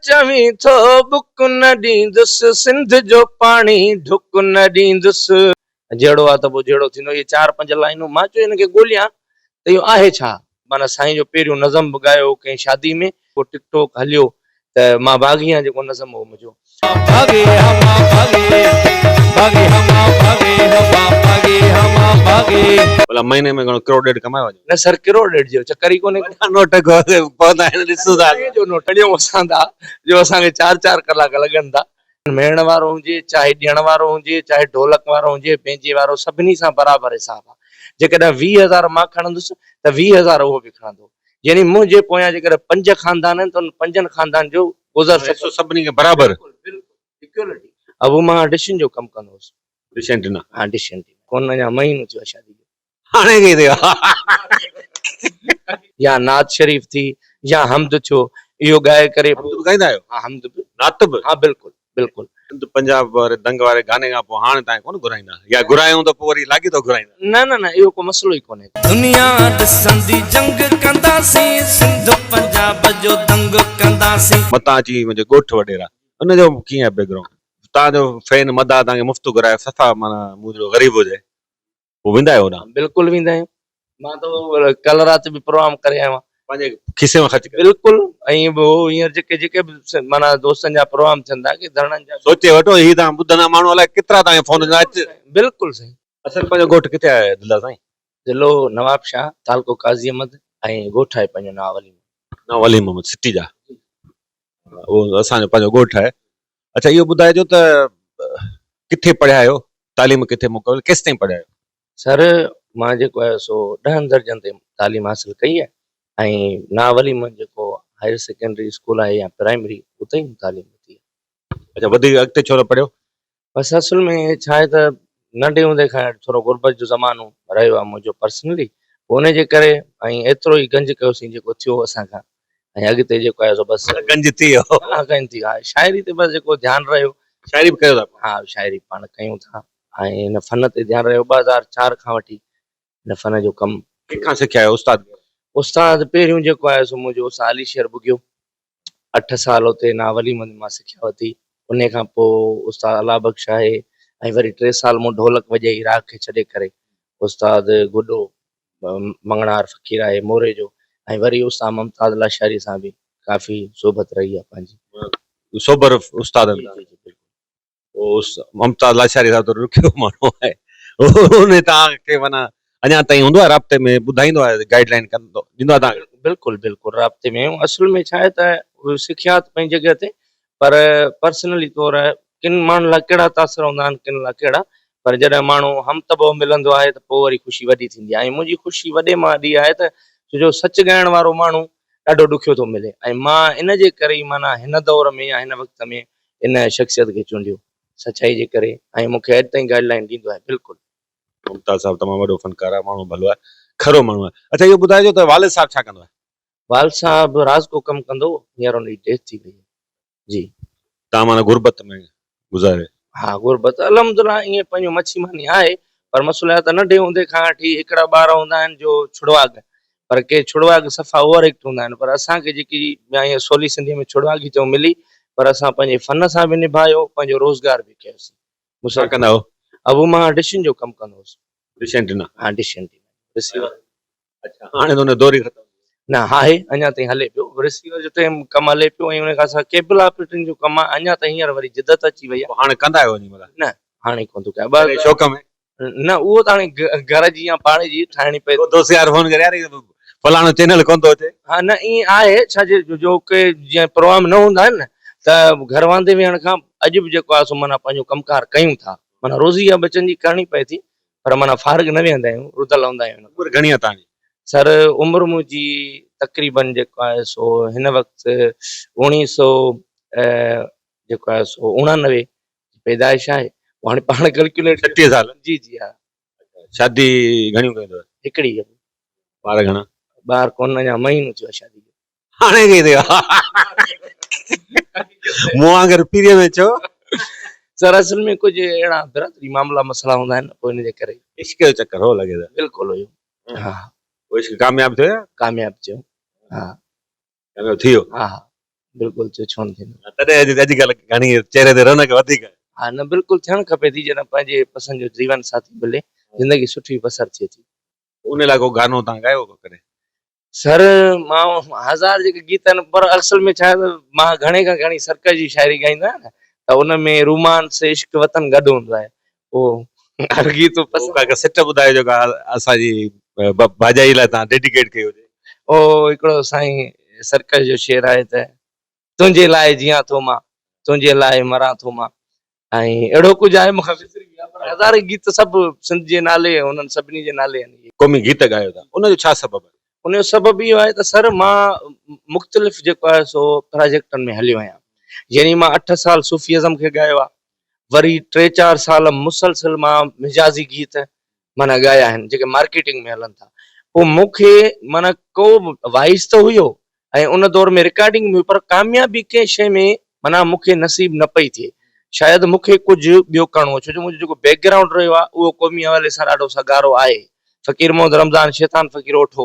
चवी थो बुक न ॾींदुसि सिंध जो पाणी ढुक न ॾींदुसि जहिड़ो आहे त पोइ जहिड़ो थींदो। इहे 4-5 लाइनूं मां चयो हिनखे ॻोल्हियां त इहो आहे छा। माना साईं जो पहिरियों नज़म बि ॻायो कंहिं शादी में, पोइ टिकटॉक हलियो त मां बाग़ी आहियां जेको नज़म हो मुंहिंजो। भला महीने में घणो करोड़ ॾेढ कमायो न सर करोड़ ॾेढ जो चक्कर ई कोन्हे। नोट पवंदा आहिनि ॾिसूं था जो नोट ॾियूं असां था जो असांखे 4-4 कलाक लॻनि था। मेण वारो हुजे चाहे ॾियण वारो हुजे चाहे ढोलक वारो हुजे पंहिंजे वारो सभिनी सां बराबरि हिसाब आहे। जेकॾहिं 20,000 मां खणंदुसि त 20,000 उहो बि खणंदो। यानी मुंहिंजे पोयां जेकॾहिं 5 खानदान आहिनि त उन 5 खानदान जो गुज़र सभिनी खे बराबरि। इक्वलिटी। अब मां डिशन जो कमु कंदो हुउसि। Dish antenna. हाँ डिश एंटीना कोन अञा महीनो थियो आहे शादी हाणे कई थियो या नात शरीफ थी या हमद थियो इहो ॻाए करे ॻाईंदा आहियो? हाँ हमद बि नात बि? हाँ बिल्कुलु बिल्कुलु। सिंध पंजाब वारे दंग वारे गाने खां पोइ हाणे तव्हां कोन घुराईंदा या घुरायूं त पोइ वरी लाॻी थो घुराईंदा? न न न इहो को मसलो ई कोन्हे। दुनिया ॾिसंदी जंग कंदासीं सिंध पंजाब जो दंग कंदासीं। मतां अची मुंहिंजे ॻोठ वॾेरा उनजो कीअं आहे बैकग्राउंड? तव्हांजो फैन मदा तव्हांखे मुफ़्त घुराए सफ़ा माना मुंहिंजो ग़रीब हुजे पोइ वेंदा आहियो होॾां? बिल्कुलु वेंदा आहियूं। मां त कल्ह राति बि प्रोग्राम करे आयो आहियां पंहिंजे खिसे में ख़र्च करे। बिल्कुलु। ऐं पोइ हींअर जेके बि माना दोस्तनि जा प्रोग्राम थींदा की धरणनि जा सोचे वठो ही तव्हां ॿुधंदा माण्हू अलाए केतिरा तव्हांखे फोन अचे। बिल्कुलु सही। असल पंहिंजो ॻोठ किथे आहे दिला साईं? ज़िलो नवाब शाह तालको काज़ी अहमद ऐं ॻोठ आहे पंहिंजो नावली वली मोहम्मद सिटी जा। उहो असांजो पंहिंजो ॻोठ आहे। अच्छा इहो ॿुधाइजो त किथे पढ़िया आहियो? तालीम किथे मुकमल केसि ताईं पढ़िया आहियो? सर मां जेको आहे सो 10 दर्जनि ते तालीम हासिल कई आहे ऐं नावली में जेको हायर सेकेंडरी स्कूल आहे या प्राइमरी उते ई तालीम वरिती आहे। अच्छा वधीक अॻिते छो न पढ़ियो? बसि असल में छा आहे त नंढे हूंदे खां थोरो गुरबत जो ज़मानो रहियो आहे मुंहिंजो पर्सनली हुन जे करे ऐं एतिरो ई गंज कयोसीं जेको थियो असांखां ऐं अॻिते जेको आहे सो बसि गंज थी वियो। गंज थी आहे शाइरी ते बसि जेको ध्यानु रहियो। शाइरी बि कयो था? हा शाइरी पाण कयूं था ऐं हिन फन ते ध्यानु रहियो 2004 खां वठी हिन फन जो कमु। कंहिंखां सिखिया आहियो उस्ताद? उस्ताद पहिरियों जेको आहे सो मुंहिंजो उस्ताद अली शेर बुगियो 8 साल हुते नावली मां सिखिया वरिती। उन खां पोइ उस्ताद अला बख्श आहे ऐं वरी 3 साल मूं ढोलक वॼाई राग खे छॾे करे। उस्ताद गुॾो मंगणार फ़कीर आहे मोरे जो ऐं वरी उस्ताद मुमताज़ लाशारी सां बि काफ़ी सोबत रही आहे पंहिंजी। सोबर उस्ताद मुमताज़ लाशारी साहब त रुखियो माण्हू आहे उन तव्हांखे माना अञा ताईं हूंदो आहे राब्ते में ॿुधाईंदो आहे गाइडलाइन कंदो ॾींदो आहे तव्हांखे? बिल्कुलु बिल्कुलु राब्ते में असल में छा आहे त सिखिया पंहिंजी जॻह ते पर पर्सनली तौर किन माण्हुनि लाइ कहिड़ा तासर हूंदा आहिनि किन लाइ कहिड़ा पर जॾहिं माण्हू हमतबो मिलंदो आहे त पोइ वरी ख़ुशी वॾी थींदी आहे। ऐं मुंहिंजी ख़ुशी वॾे मां वॾी आहे त छो सच ॻाइण वारो माण्हू ॾाढो ॾुखियो थो मिले ऐं मां इन जे करे ई माना हिन दौर में या हिन वक़्त में इन शख़्सियत खे चूंडियो सचाई जे करे ऐं मूंखे अॼु ताईं गाइडलाइन ॾींदो आहे। बिल्कुलु मुमताज़ साहब तमामु वॾो फनकार आहे माण्हू भलो आहे खरो माण्हू आहे। अच्छा इहो ॿुधाइजो त वालिद साहब छा कंदो आहे? वाल साहब राज को कमु कंदो हींअर हुनजी डेथ थी वई जी। तव्हां माना गुरबत में गुज़ारे? हा गुरबत अलहमदुलिल्लाह ईअं पंहिंजो मच्छी मानी आहे पर मसइलो आहे त नंढे हूंदे खां वठी हिकिड़ा ॿार हूंदा आहिनि जो छुड़वाग पर के छुड़वाग सफ़ा ओवर एक्ट हूंदा आहिनि पर असांखे जेकी ईअं सवली सिंधीअ में छुड़वागी चऊं मिली पर असां पंहिंजे फन सां बि निभायो पंहिंजो रोज़गार बि कयोसीं। छा कंदा आहियो? अब मां डिशन जो कमु कंदो हुउसि। Dish antenna? हाँ डिश एंटीना रिसीवर। अच्छा हाणे त हुन दौर ई ख़तमु न आहे अञा ताईं हले पियो रिसीवर जो टाइम कमु हले पियो ऐं उन खां सवाइ केबल ऑपरेटिंग जो कमु आहे अञा त हींअर वरी जिदत अची वई आहे। हाणे कंदा आहियो वञी मतलब? न हाणे कोन थो कयां शौक़ में? न उहो त हाणे घर जी या पाड़े जी ठाहिणी पए। दोस्त यार फोन करे यार फलाणो चैनल कोन थो अचे। हा न ईअं आहे छा जो के जीअं प्रोग्राम न हूंदा आहिनि न त घर वांदे वेहण खां अॼु बि जेको आहे सो माना पंहिंजो कमकार कयूं था माना रोज़ी या बचनि जी करणी पए थी पर माना फारिग न वेहंदा आहियूं रुधल हूंदा आहियूं। उमिरि घणी आहे तव्हांजी? सर उमिरि मुंहिंजी तक़रीबन जेको आहे सो हिन वक़्तु 1900 जेको आहे सो 89 पैदाइश आहे हाणे पाण कैलकुलेट 36 साल? जी जी हा। शादी घणियूं कयूं अथव? हिकिड़ी ॿार घणा? ॿार कोन अञा महीनो थियो आहे शादी हाणे कई थियो मूं वांगुरु पीरीअ में चओ। सर असल में कुछ अहिड़ा बिरादरी मामला मसला हूंदा आहिनि पोइ इन जे करे इश्क जो चक्कर हो लॻे त? बिल्कुलु हुयो। हा वो इश्क कामयाब थियो या? कामयाब थियो। हा कामयाब थी वियो? हा हा बिल्कुलु छो न थींदो। तॾहिं अॼुकल्ह घणी चेहरे ते रौनक वधीक आहे। हा न बिल्कुलु थियणु खपे थी जॾहिं पंहिंजे पसंदि जो जीवन साथी मिले ज़िंदगी सुठी बसर थिए थी। उन लाइ को गानो तव्हां ॻायो को कॾहिं? सर मां हज़ार जेके गीत आहिनि पर असल में छा आहे त मां घणे खां घणी सर्कस जी शाइरी गाईंदो आहियां न त उन में रोमांस इश्क वतन गॾु हूंदो आहे पोइ हर गीत उहो का सिट ॿुधायो जेका असांजी भाॼाई लाइ तव्हां डेडिकेट कयो हुजे। ओ हिकिड़ो साईं सर्कस जो शेर आहे त तुंहिंजे लाइ जियां थो मां तुंहिंजे लाइ मरां थो मां ऐं अहिड़ो कुझु आहे मूंखां विसरी वियो आहे पर हज़ार गीत सभु सिंध जे नाले उन्हनि सभिनी जे नाले आहिनि। क़ौमी गीत ॻायो था उनजो छा सबबु आहे? उनजो सबबु इहो आहे त सर मां मुख़्तलिफ़ जेको आहे सो प्रोजेक्टनि में हलियो आहियां। यानी मां 8 साल सूफ़ीज़म खे ॻायो आहे, वरी 3-4 साल मुसलसिल मां मिजाज़ी गीत माना ॻाया आहिनि जेके मार्केटिंग में हलनि था। पोइ मूंखे माना को वाइस त हुयो ऐं उन दौर में रिकॉर्डिंग में पर कामयाबी कंहिं शइ में माना मूंखे नसीब न पई थिए। शायदि मूंखे कुझु ॿियो करिणो हो छो जो मुंहिंजो जेको बैकग्राउंड रहियो आहे उहो क़ौमी हवाले सां ॾाढो सगारो आहे। फ़कीर मोहम्मद रमज़ान शैतान फ़कीर ओठो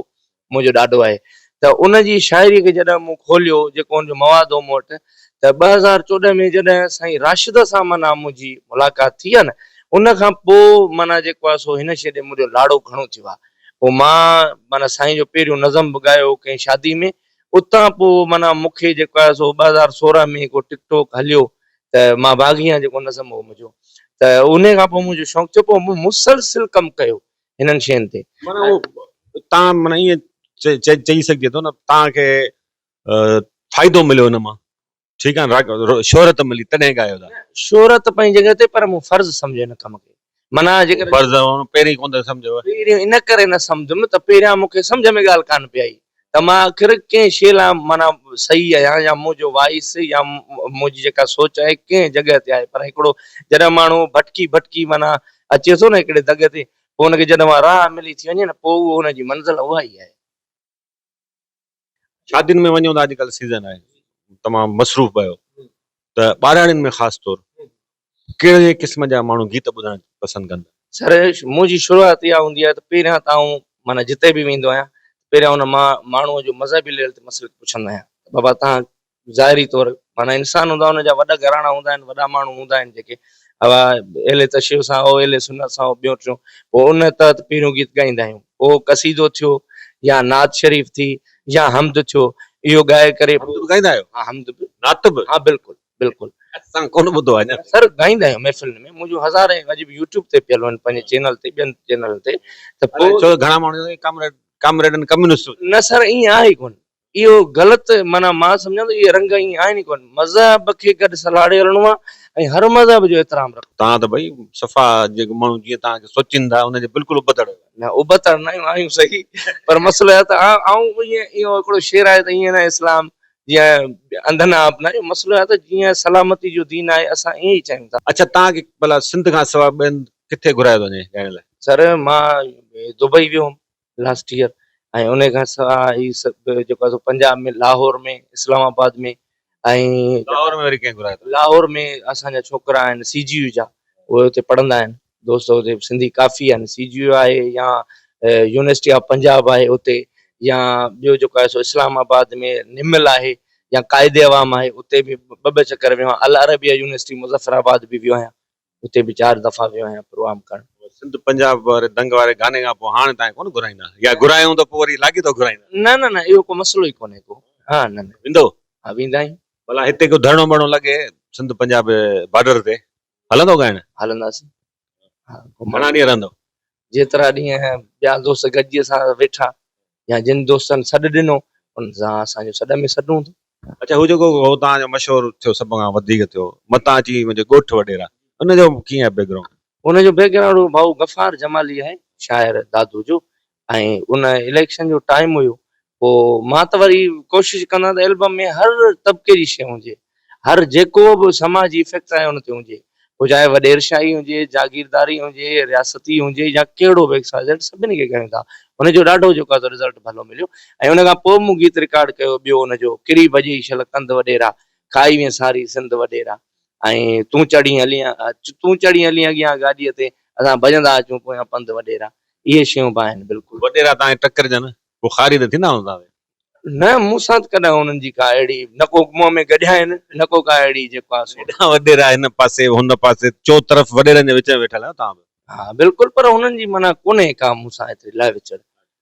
मुंहिंजो ॾाढो आहे त उन जी शाइरी खे जॾहिं मूं खोलियो जेको उनजो मवाद हो मूं वटि त 2014 में जॾहिं साईं राशिद सां माना मुंहिंजी मुलाक़ात थी आहे न उन खां पोइ माना जेको आहे सो हिन शइ ॾे मुंहिंजो लाड़ो घणो थियो आहे। पोइ मां माना साईं जो पहिरियों नज़म बि ॻायो कंहिं शादी में उतां पोइ माना मूंखे जेको आहे सो 2016 में को टिकटॉक हलियो त मां बाग़ी आहियां जेको नज़म हो मुंहिंजो त उन खां पोइ मुंहिंजो शौक़ु थियो पोइ मूं मुसलसिल कमु कयो हिननि शयुनि ते। माना उहो तव्हां माना ईअं चई सघिजे थो न तव्हांखे फ़ाइदो मिलियो हुन मां ठीकु आहे शोहरत मिली तॾहिं ॻायो था। शोहरत पंहिंजी जॻह ते पर मूं फर्ज़ सम्झो हिन कम खे माना जेकर फर्ज़ पहिरीं कोन सम्झो पहिरियों इन करे न सम्झुमि त पहिरियां मूंखे सम्झ में ॻाल्हि कान पई आई त मां आख़िर कंहिं शइ लाइ माना सही आहियां या मुंहिंजो वॉइस या मुंहिंजी जेका सोच आहे कंहिं जॻह ते आहे पर हिकिड़ो जॾहिं माण्हू भटकी माना अचे थो न हिकिड़े दॻ ते पोइ हुनखे जॾहिं मां राह मिली थी वञे न पोइ उहो हुनजी मंज़िल उहा ई आहे। शादियुनि में वञो त अॼुकल्ह सीज़न आहे तमामु मसरूफ़ पियो त ॿारहड़ियुनि में ख़ासि तौर कहिड़े क़िस्म जा माण्हू गीत ॿुधणु पसंदि कंदा? सर मुंहिंजी शुरूआत इहा हूंदी आहे त पहिरियां त आऊं माना जिते बि वेंदो आहियां पहिरियां हुन माण्हूअ जो मज़हबी लेवल ते मसइलो पुछंदो आहियां बाबा तव्हां ज़ाहिरी तौरु माना इंसान हूंदा हुनजा वॾा घराणा हूंदा आहिनि वॾा माण्हू हूंदा आहिनि जेके हवा एले तशिव सां ओ एले सुनत सां ॿियो टियों पोइ उन तहत पहिरियों गीत ॻाईंदा आहियूं पोइ कसीदो थियो या नात शरीफ़ थी या हमद थियो इहो ॻाए करे ॻाईंदा आहियो? हा हमद बि नात बि? हा बिल्कुलु बिल्कुलु असां कोन ॿुधो आहे अञा। सर ॻाईंदा आहियूं महफ़िल में मुंहिंजो हज़ारे अॼु बि यूट्यूब ते पियल आहिनि पंहिंजे चैनल ते ॿियनि चैनल ते त पोइ छो घणा माण्हू कामरेडनि कम्युनिस्ट न सर ईअं आहे ई कोन इहो ग़लति माना मां सम्झां थो इहे रंग ईअं आहिनि ई कोन मज़हब खे गॾु सलाड़े हलणो आहे ऐं हर मज़हब जो एतिराम रखो। तव्हां त भई सफ़ा जेको माण्हू जीअं तव्हांखे सोचींदा उनजे बिल्कुलु उबतड़ न उबतड़ न आहियूं सही पर मसइलो आहे त ऐं ईअं इहो हिकिड़ो शेर आहे त ईअं न इस्लाम जीअं अंधनि अपनायो मसइलो आहे त जीअं सलामती जो दीन आहे असां ईअं ई चाहियूं था। अच्छा तव्हांखे भला सिंध खां सवाइ ॿियनि किथे घुरायो थो वञे ॻाइण लाइ? सर मां दुबई वियो हुउमि लास्ट ईयर ऐं उन खां सवाइ हीअ सभु जेको आहे पंजाब में लाहौर में इस्लामाबाद में ऐं लाहौर में वरी कंहिं घुरायो अथव? लाहौर में असांजा छोकिरा आहिनि CGU जा उहे हुते पढ़ंदा आहिनि दोस्त हुते सिंधी काफ़ी आहिनि CGU आहे या यूनिवर्सिटी ऑफ पंजाब आहे उते या ॿियो जेको आहे सो इस्लामाबाद में निमल आहे या क़ाइदे अवाम आहे उते बि ॿ चकर वियो आहियां अल अरबिया यूनिवर्सिटी मुज़फ़राबाद बि वियो आहियां उते बि 4 दफ़ा वियो आहियां प्रोग्राम करणु। सिंध पंजाब वारे दंग वारे गाने खां पोइ हाणे तव्हां कोन घुराईंदा या घुरायूं त पोइ वरी लाॻी थो घुराईंदा? न इहो को मसइलो ई कोन्हे को हा न वेंदो हा वेंदा आहियूं भला हिते को धरणो बणो लॻे सिंध पंजाब बॉर्डर ते हलंदो ॻाइण? हलंदासीं हा घणा ॾींहं रहंदो? जेतिरा ॾींहं ॿिया दोस्त गॾिजीअ सां वेठा या जिन दोस्तनि सॾु ॾिनो उन सां असांजो सॾ में सॾु हूंदो। अच्छा हू जेको हो तव्हांजो मशहूरु थियो सभ खां वधीक थियो मतां अची मुंहिंजे ॻोठु वॾेरा उनजो कीअं आहे बैकग्राउंड? उनजो बैकग्राउंड भाऊ गफ़ार जमाली आहे शाइर दादू जो ऐं उन इलेक्शन जो टाइम हुयो पोइ मां त वरी कोशिशि कंदा त एल्बम में हर तबिके जी शइ हुजे हर जेको बि समाजी इफेक्ट आहे उन ते हुजे पोइ चाहे वॾेरशाही हुजे जागीरदारी हुजे रियासती हुजे या कहिड़ो बि सभिनी खे कयूं था हुनजो ॾाढो जेको आहे रिज़ल्ट भलो मिलियो ऐं उन खां पोइ मूं गीत रिकॉर्ड कयो ॿियो हुनजो किरी भॼी छल कंद वॾेरा खाई में सारी सिंध वॾेरा ऐं तूं चढ़ी हली अॻियां गाॾीअ ते असां भॼंदा अचूं पोयां पंधु वॾेरा इहे शयूं बि आहिनि बिल्कुलु। वॾेरा तव्हांखे टकरजनि बुखारी त थींदा हूंदा? न मूंसां त कॾहिं उन्हनि जी का अहिड़ी न को मुंहं में गॾिया आहिनि न को का अहिड़ी जेको आहे हेॾां वॾेरा हिन पासे हुन पासे चो तरफ़ वॾेरनि जे विच में वेठल आहियो तव्हां बि। हा बिल्कुलु, पर हुननि जी माना कोन्हे का मूंसां एतिरी लाइ विचड़,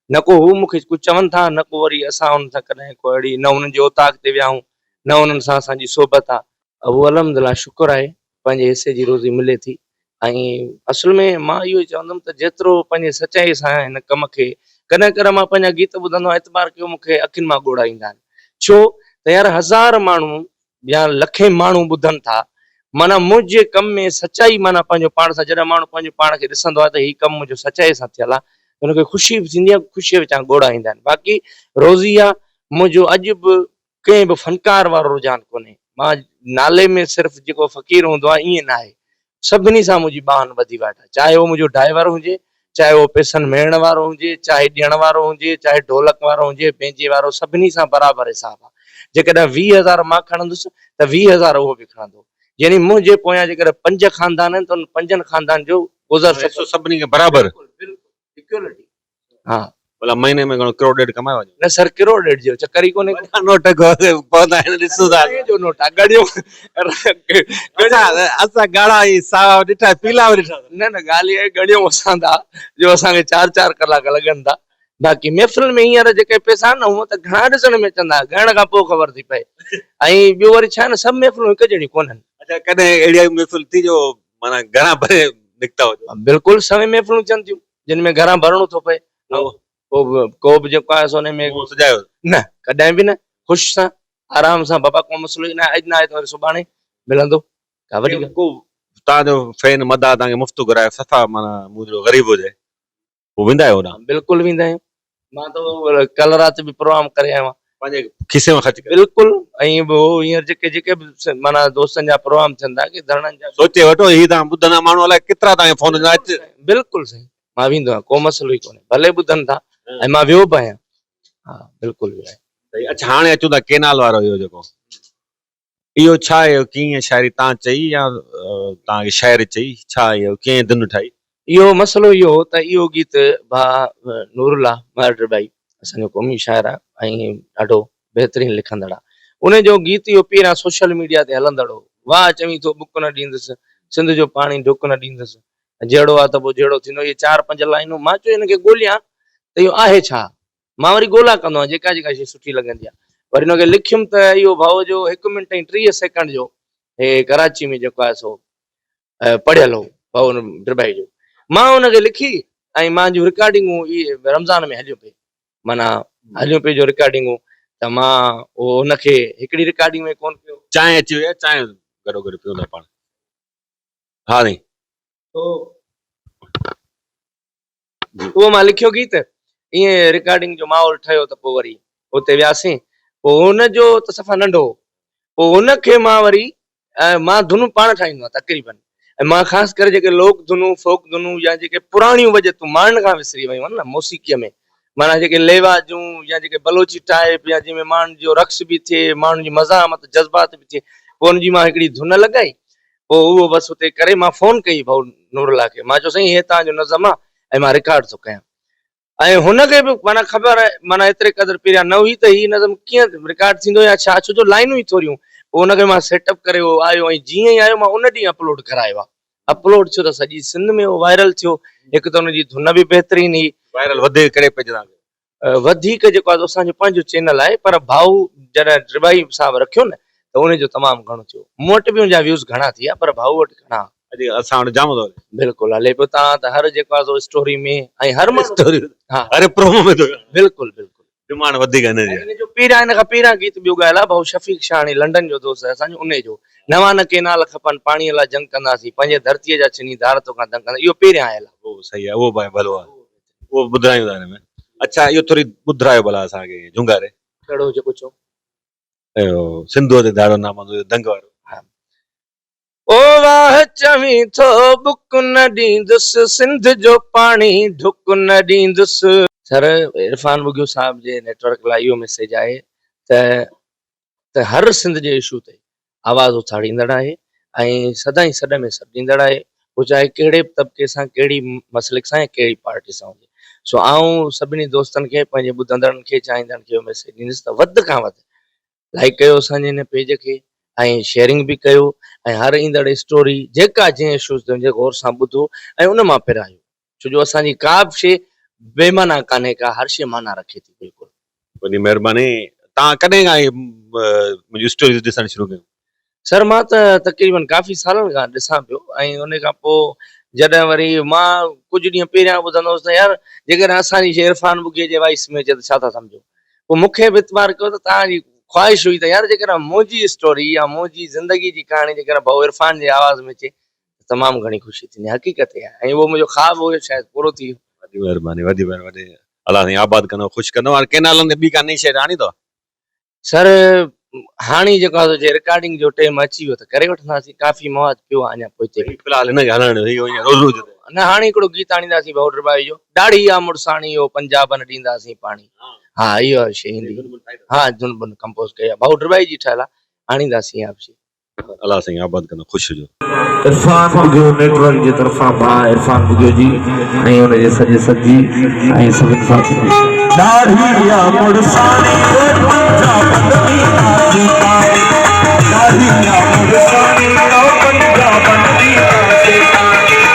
न को हू मूंखे कुझु चवनि था, न को वरी असां हुन सां कॾहिं को अहिड़ी न हुननि जे औताक ते वियाऊं, न हुननि सां असांजी सोबत आहे। उहो अल्हम्दुलिल्लाह शुक्र आहे पंहिंजे हिसे जी रोज़ी मिले थी। ऐं असुल में मां इहो ई चवंदुमि त जेतिरो पंहिंजे सचाई सां हिन कम खे कॾहिं कॾहिं मां पंहिंजा गीत ॿुधंदो आहियां, एतबार कयो मूंखे अखियुनि मां ॻोढ़ा ईंदा आहिनि। छो त यार हज़ार माण्हू या लखे माण्हू ॿुधनि था, माना मुंहिंजे कम में सचाई माना पंहिंजो पाण सां जॾहिं माण्हू पंहिंजो पाण खे ॾिसंदो आहे त हीउ कमु मुंहिंजो सचाई सां थियल आहे, हुनखे ख़ुशी बि थींदी आहे, ख़ुशीअ विचां ॻोढ़ा ईंदा आहिनि। बाक़ी रोज़ी आहे मुंहिंजो अॼु बि कंहिं बि फनकार वारो रुझान कोन्हे। मां नाले में सिर्फ़ु जेको फ़क़ीर हूंदो आहे ईअं न आहे, सभिनी सां मुंहिंजी ॿाहन ॿधी वाट आहे, चाहे उहो मुंहिंजो ड्राइवर हुजे, चाहे उहो पैसनि मेड़ण वारो हुजे, चाहे ॾियण वारो हुजे, चाहे ढोलक वारो हुजे, पंहिंजे वारो, सभिनी सां बराबरि हिसाब आहे। जेकॾहिं 20,000 मां खणंदुसि त 20,000 उहो बि खणंदो। यानी मुंहिंजे पोयां जेकॾहिं 5 ख़ानदान आहिनि त उन 5 ख़ानदान जो गुज़र हिसो सभिनी खे बराबरि। इक्वलिटी। हा भला महीने में घणो करोड़ ॾेढ कमायो वञे। न सर, करोड़ ॾेढ जो चक्कर ई कोन्हे। वॾा नोट पवंदा आहिनि ॾिसो था। जो नोट आहे गड़ियो असां ॻाढ़ा ई सावा ॾिठा पीला बि ॾिठा। न न ॻाल्हि इहा आहे गड़ियूं असां था जो असांखे 4-4 कलाक लॻनि था। बाक़ी महफ़िल में हींअर जेके पैसा आहिनि न, हूअं त घणा ॾिसण में अचंदा, ॻणण खां पोइ ख़बर थी पए। ऐं ॿियो वरी छा आहे न, सभु महफ़िलूं हिकु जहिड़ियूं कोन्हनि। अच्छा, कॾहिं अहिड़ी महफ़िल थी जो माना घणा भरे निकिता हुजो? बिल्कुलु सवे महफ़िलूं थियनि थियूं जिन में घणा भरणो थो पए। को बि जेको आहे सोने में सजायो न, कॾहिं बि न, ख़ुशि सां आराम सां, बाबा को मसइलो ई न आहे, अॼु न आहे त वरी सुभाणे मिलंदो, का वॾी ॻाल्हि। को तव्हांजो फैन मदा तव्हांखे मुफ़्त घुराए सफ़ा माना मुंहिंजो ग़रीब हुजे, पोइ वेंदा आहियो होॾां? बिल्कुलु वेंदा आहियूं। मां त कल्ह राति बि प्रोग्राम करे आयो आहियां पंहिंजे खीसे में ख़र्च करे। बिल्कुलु। ऐं वो हींअर जेके बि माना दोस्तनि जा प्रोग्राम थियनि था की धरणनि जा, सोचे वठो हीअ तव्हां ॿुधंदा माण्हू अलाए केतिरा तव्हांखे फोन ईंदा अच। बिल्कुलु सही, मां वेंदो आहियां, को मसइलो ई कोन्हे, भले ॿुधनि था ऐं मां वियो बि आहियां। हा बिल्कुलु वियो आहियां। अच्छा, हाणे अचूं था केनाल वारो इहो जेको, इहो छा आहे, कीअं शाइरी तव्हां चई या तव्हांखे शाइर चई, छा इहो कीअं धुन ठाही? इहो मसइलो इहो हो त इहो गीत भाउ नूरुल्लाह महर भाई असांजो क़ौमी शाइर आहे ऐं ॾाढो बहितरीनु लिखंदड़ आहे। उनजो गीत इहो पहिरियां सोशल मीडिया ते हलंदड़ हो, वाह चवीं थो बुक न ॾींदुसि, सिंध जो पाणी ढुक न ॾींदुसि, जहिड़ो आहे त पोइ जहिड़ो थींदो, इहे 4-5 लाइनूं मां चयो हिनखे ॻोल्हियां त इहो आहे छा। मां वरी ॻोल्हा कंदो आहियां जेका जेका शइ सुठी लॻंदी आहे, वरी हुनखे लिखियुमि त इहो भाउ जो 1 मिंट ऐं 30 सेकंड जो हे कराची में जेको आहे सो पढ़ियल हो भाउ ड्रबाई जो। मां हुनखे लिखी ऐं मुंहिंजूं रिकॉर्डिंगूं इहे रमज़ान में हलियो पई, माना हलियो पई जो रिकॉर्डिंगूं, त मां उहो हुनखे हिकिड़ी रिकॉर्डिंग में कोन कयो। चांहि अची वई आहे, चांहि गॾो गॾु पीऊं था पाण। हा नी उहो मां लिखियो गीत, ईअं रिकॉर्डिंग जो माहौल ठहियो त पोइ वरी हुते वियासीं। पोइ हुनजो त सफ़ा नंढो, पोइ हुनखे मां वरी मां धुनूं पाण ठाहींदो आहियां तक़रीबन, ऐं मां ख़ासि करे जेके लोक धुनूं फोक धुनूं या जेके पुराणियूं वजतूं माण्हुनि खां विसरी वियूं आहिनि न मौसीक़ीअ में, माना जेके लेवा जूं या जेके बलोची टाइप या जंहिंमें माण्हुनि जो रक़्स बि थिए, माण्हुनि जी मज़ामत जज़्बात बि थिए, पोइ हुनजी मां हिकिड़ी धुन लॻाई। पोइ उहो बसि हुते करे मां फ़ोन कई भाउ नूरुल्लाह खे, मां चयो साईं हे तव्हांजो नज़म आहे ऐं मां रिकॉर्ड थो कयां। ऐं हुनखे बि माना ख़बर आहे, माना एतिरे क़दुरु पहिरियां न हुई त हीउ नज़म कीअं रिकॉर्ड थींदो या छा, छो जो लाइनूं ई थोरियूं। पोइ हुनखे मां सेटअप करे उहो आयो, ऐं जीअं ई आयो मां उन ॾींहुं अपलोड करायो आहे। अपलोड थियो त सॼी सिंध में उहो वायरल थियो। हिकु त हुनजी धुन बि बहितरीनु हुई, वायरल वधीक करे पइजे वधीक जेको आहे असांजो पंहिंजो चैनल आहे, पर भाऊ जॾहिं ड्रिबाई साहब रखियो न त उनजो तमामु घणो थियो। मूं वटि बि हुनजा व्यूज़ घणा थी विया, पर भाऊ वटि घणा अॼु असां वटि जाम थो हले। बिल्कुलु हले पियो। तव्हां त हर जेको आहे स्टोरी में ऐं हर स्टोरी हा अरे प्रोमो में तो बिल्कुलु बिल्कुलु डिमांड वधीक हिन जी। हिन जो पहिरियां, हिन खां पहिरियां गीत ॿियो ॻायल आहे भाऊ शफ़ीक शाहणी लंडन जो दोस्त आहे असांजो, उन जो नवां न केनाल खपनि पाणीअ लाइ जंग कंदासीं, पंहिंजे धरतीअ जा छिनी धार तो खां दंग कंदा, इहो पहिरियां आयल आहे। उहो सही आहे, उहो भाई भलो आहे, उहो ॿुधायूं था हिन में। अच्छा, इहो थोरी ॿुधायो भला असांखे झुंगारे कहिड़ो जेको चओ सिंधूअ ते दाड़ो नामंदो दंग वारो। ओ वाह चवीं थो बुक न ॾींदुसि, सिंध जो पाणी ढुक न ॾींदुसि। सर इरफान बुगियो साहब जे नेटवर्क लाइ इहो मैसेज आहे त हर सिंध जे इशू ते आवाज़ उथारींदड़ आहे ऐं सदाईं सॾ में सॾ ॾींदड़ आहे, पोइ चाहे कहिड़े बि तबिके सां, कहिड़ी मसलिक सां, कहिड़ी पार्टी सां हुजे। सो आऊं सभिनी दोस्तनि खे पंहिंजे ॿुधंदड़नि खे चाहींदड़नि खे इहो मैसेज ॾींदुसि त वधि खां वधि लाइक कयो असांजे हिन पेज खे ऐं शेयरिंग बि कयो ऐं हर ईंदड़ स्टोरी जेका जंहिं इशूज़ ते गौर सां ॿुधो ऐं उन मां पिरायो छो जो असांजी का बि शइ बेमाना कान्हे का हर शइ माना रखे थी बिल्कुलु। वॾी महिरबानी। तव्हां कॾहिं खां मुंहिंजी स्टोरीज़ ॾिसणु शुरू कयूं? सर मां त तक़रीबन काफ़ी सालनि खां ॾिसां पियो ऐं उन खां पोइ जॾहिं वरी मां कुझु ॾींहं पहिरियां ॿुधंदो हुउसि त यार जेकॾहिं असांजी शइ इरफान बुॻीअ जे वॉइस में अचे त छा था सम्झो, पोइ मूंखे बि इतबार कयो त तव्हांजी ख़्वाहिश हुई त यार जेकॾहिं मुंहिंजी स्टोरी या मुंहिंजी ज़िंदगी जी कहाणी जेकॾहिं भाऊ इरफान जे आवाज़ में अचे तमामु घणी ख़ुशी थींदी, हक़ीक़त आहे ऐं उहो मुंहिंजो ख़्वाबु हुयो शायदि पूरो थी वियो। वॾी महिरबानी, वॾी महिरबानी। अलाह साईं आबाद कंदो, ख़ुशि कंदो। हाणे कंहिं नालनि ते ॿी का नई शइ आणी अथव? सर हाणे जेको आहे जे रिकॉर्डिंग जो टाइम अची वियो त करे वठंदासीं, काफ़ी मवाद पियो आहे अञा पोइ फ़िलहाल हिनखे हलाइण इहो रोज़ रोज़ न हाणे हिकिड़ो गीत आणींदासीं भाऊ बाई जो ॾाढी आहे मुड़साणी हो पंजाबन ॾींदासीं पाणी। हा इहो शइ ईंदी। हा धुन बुन कंपोज़ कई आहे भाऊ बाई जी ठहियल आहे, आणींदासीं आप शइ। अलाह साईं आबाद कंदो, ख़ुशि हुजो। इरफान बुगियो नेटवर्क जे तरफ़ां भाउ इरफान बुगियो जी ऐं हुनजे सॼे सजी ऐं सभिनी साथी ॾाढी मुड़साणी पंजाबन ॾींदासीं पाणी, ॾाढी